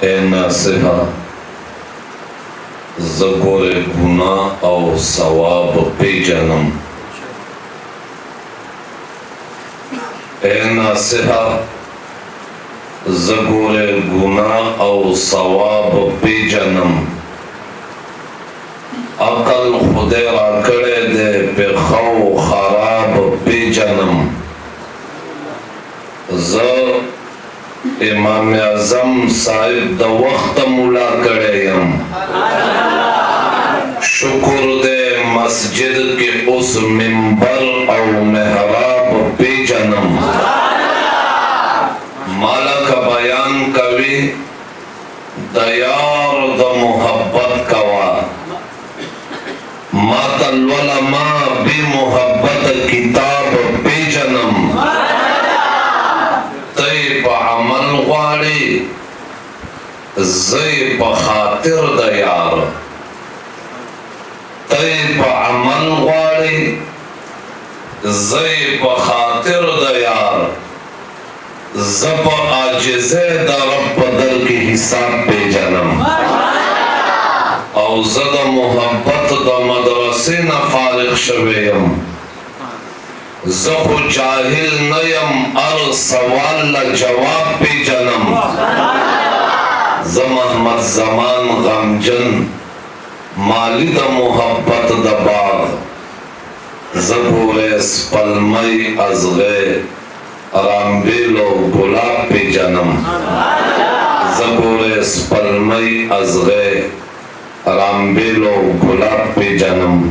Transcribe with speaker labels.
Speaker 1: اے ناصحہ زگور گناہ او ثواب پیجنم، اے ناصحہ زگور گناہ او ثواب پیجنم، عقل خدے را کڑے دے پہ خو خراب پیجنم، امام اعظم صاحب دا وقت ملا کڑے یم، شکر دے مسجد کے اس منبر او محراب پیجنم، مالا کا بیان کوی دا یار دا محبت کوا، ماتا العلماء بی محبت کتاب پیجنم، تی پا عمل غاڑی زی پا خاطر دا یار، تی پا عمل غاڑی زی پا خاطر دا یار، زب آجزے دا رب در کی حساب پیجنم، او زد محبت دا مدرسے نا فارغ شویم، زخو جاہل نیم ار سوال لا جواب پیجنم، محمد زمان غمجن مالی دا محبت دا باغ، زبور اسپلمی از غی رامبیلو گلاب پیجنم، زبور اسپلمی از غی رامبیلو گلاب پیجنم،